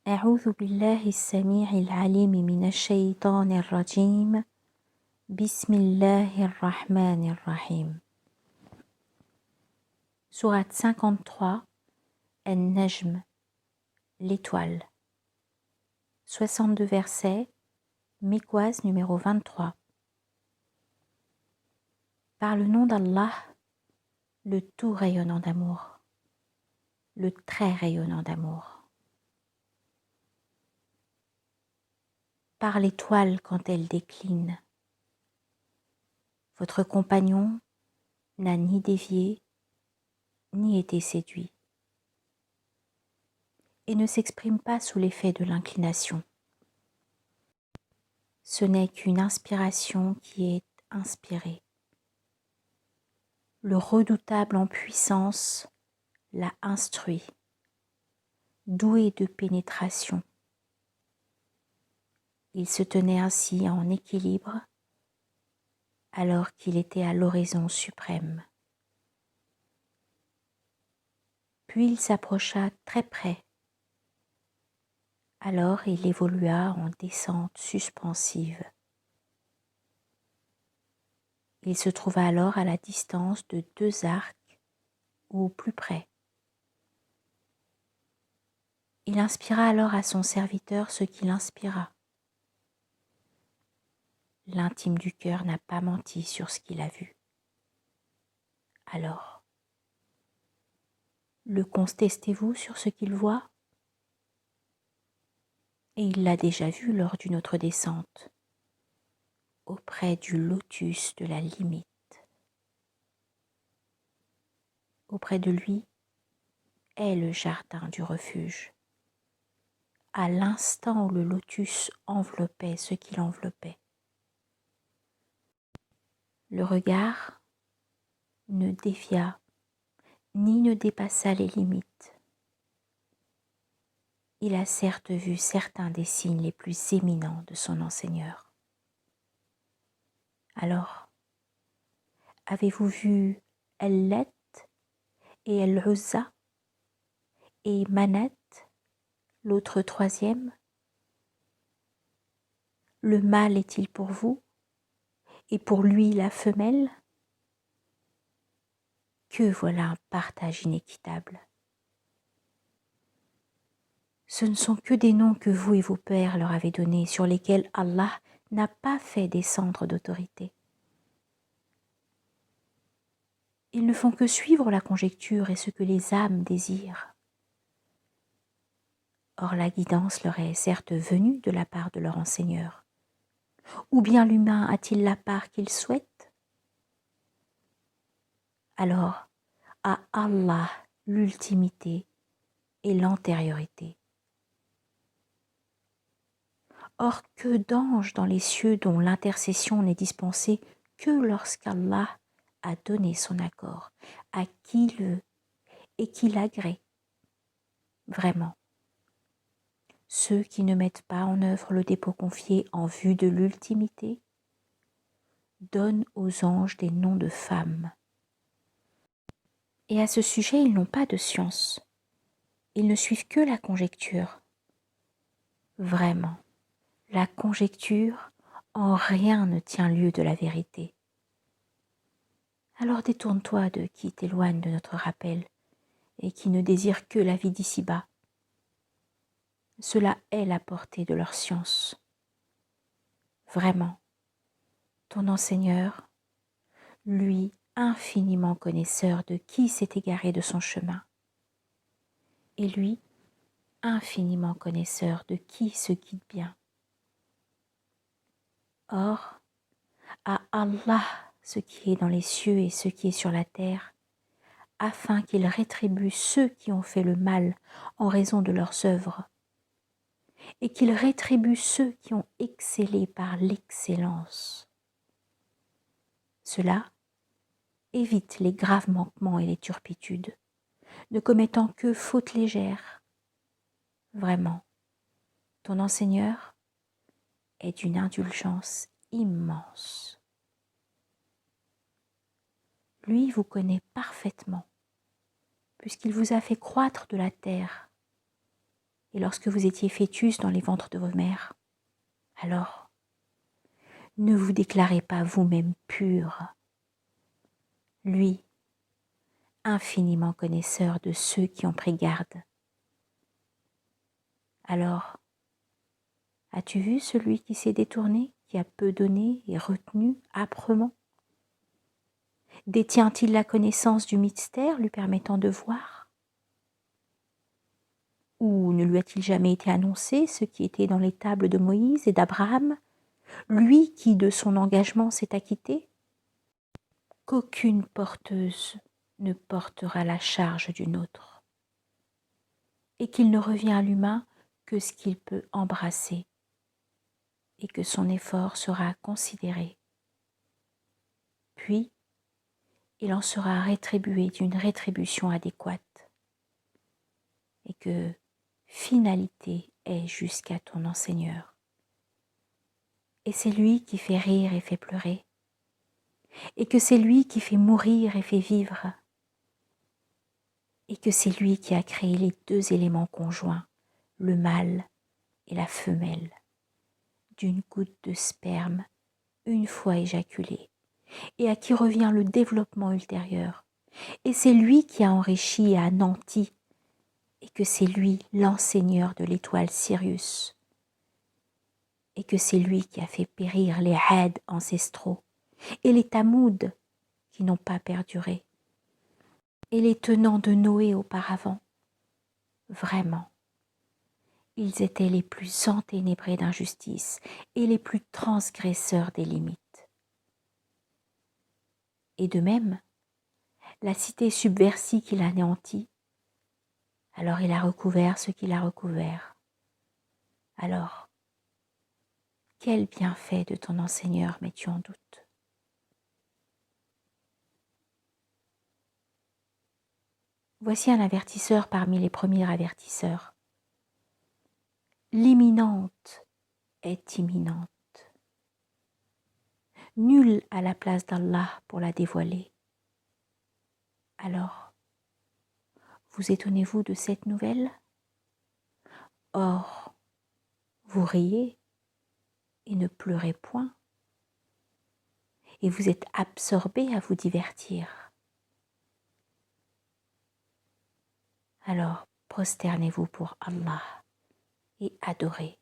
أعوذ بالله السميع العليم من الشيطان الرجيم بسم الله الرحمن الرحيم. Sourate 53, An-Najm, l'étoile. 62 versets, Mikwaz numéro 23. Par le nom d'Allah, le tout rayonnant d'amour, le très rayonnant d'amour. Par l'étoile quand elle décline. Votre compagnon n'a ni dévié, ni été séduit, et ne s'exprime pas sous l'effet de l'inclination. Ce n'est qu'une inspiration qui est inspirée. Le redoutable en puissance l'a instruit, doué de pénétration. Il se tenait ainsi en équilibre alors qu'il était à l'horizon suprême. Puis il s'approcha très près. Alors il évolua en descente suspensive. Il se trouva alors à la distance de 2 arcs ou plus près. Il inspira alors à son serviteur ce qu'il inspira. L'intime du cœur n'a pas menti sur ce qu'il a vu. Alors, le contestez-vous sur ce qu'il voit? Et il l'a déjà vu lors d'une autre descente, auprès du lotus de la limite. Auprès de lui est le jardin du refuge. À l'instant où le lotus enveloppait ce qu'il enveloppait. Le regard ne dévia ni ne dépassa les limites. Il a certes vu certains des signes les plus éminents de son enseigneur. Alors, avez-vous vu El-Lat et El-Uzza et Manat, l'autre troisième? Le mâle est-il pour vous et pour lui la femelle? Que voilà un partage inéquitable. Ce ne sont que des noms que vous et vos pères leur avez donnés, sur lesquels Allah n'a pas fait descendre d'autorité. Ils ne font que suivre la conjecture et ce que les âmes désirent. Or la guidance leur est certes venue de la part de leur enseigneur. Ou bien l'humain a-t-il la part qu'il souhaite? Alors, à Allah l'ultimité et l'antériorité. Or, que d'anges dans les cieux dont l'intercession n'est dispensée que lorsqu'Allah a donné son accord à qui il veut et qui l'agrée. Vraiment, ceux qui ne mettent pas en œuvre le dépôt confié en vue de l'ultimité donnent aux anges des noms de femmes. Et à ce sujet, ils n'ont pas de science. Ils ne suivent que la conjecture. Vraiment, la conjecture en rien ne tient lieu de la vérité. Alors détourne-toi de qui t'éloigne de notre rappel et qui ne désire que la vie d'ici-bas. Cela est la portée de leur science. Vraiment, ton enseigneur, lui infiniment connaisseur de qui s'est égaré de son chemin, et lui infiniment connaisseur de qui se guide bien. Or, à Allah ce qui est dans les cieux et ce qui est sur la terre, afin qu'il rétribue ceux qui ont fait le mal en raison de leurs œuvres, et qu'il rétribue ceux qui ont excellé par l'excellence. Cela évite les graves manquements et les turpitudes, ne commettant que fautes légères. Vraiment, ton enseigneur est d'une indulgence immense. Lui vous connaît parfaitement, puisqu'il vous a fait croître de la terre, et lorsque vous étiez fœtus dans les ventres de vos mères. Alors, ne vous déclarez pas vous-même pur. Lui, infiniment connaisseur de ceux qui ont pris garde. Alors, as-tu vu celui qui s'est détourné, qui a peu donné et retenu âprement? Détient-il la connaissance du mystère lui permettant de voir? Ou ne lui a-t-il jamais été annoncé ce qui était dans les tables de Moïse et d'Abraham, lui qui de son engagement s'est acquitté? Qu'aucune porteuse ne portera la charge d'une autre, et qu'il ne revient à l'humain que ce qu'il peut embrasser, et que son effort sera considéré. Puis, il en sera rétribué d'une rétribution adéquate, et que finalité est jusqu'à ton enseigneur. Et c'est lui qui fait rire et fait pleurer, et que c'est lui qui fait mourir et fait vivre, et que c'est lui qui a créé les deux éléments conjoints, le mâle et la femelle, d'une goutte de sperme une fois éjaculée, et à qui revient le développement ultérieur. Et c'est lui qui a enrichi et anéanti, et que c'est lui l'enseigneur de l'étoile Sirius, et que c'est lui qui a fait périr les Had ancestraux, et les Tamouds qui n'ont pas perduré, et les tenants de Noé auparavant. Vraiment, ils étaient les plus enténébrés d'injustice et les plus transgresseurs des limites. Et de même, la cité subversie qu'il anéantit, alors il a recouvert ce qu'il a recouvert. Alors, quel bienfait de ton enseigneur mets-tu en doute? Voici un avertisseur parmi les premiers avertisseurs. L'imminente est imminente. Nul à la place d'Allah pour la dévoiler. Alors, vous étonnez-vous de cette nouvelle? Or, vous riez et ne pleurez point, et vous êtes absorbés à vous divertir. Alors, prosternez-vous pour Allah et adorez.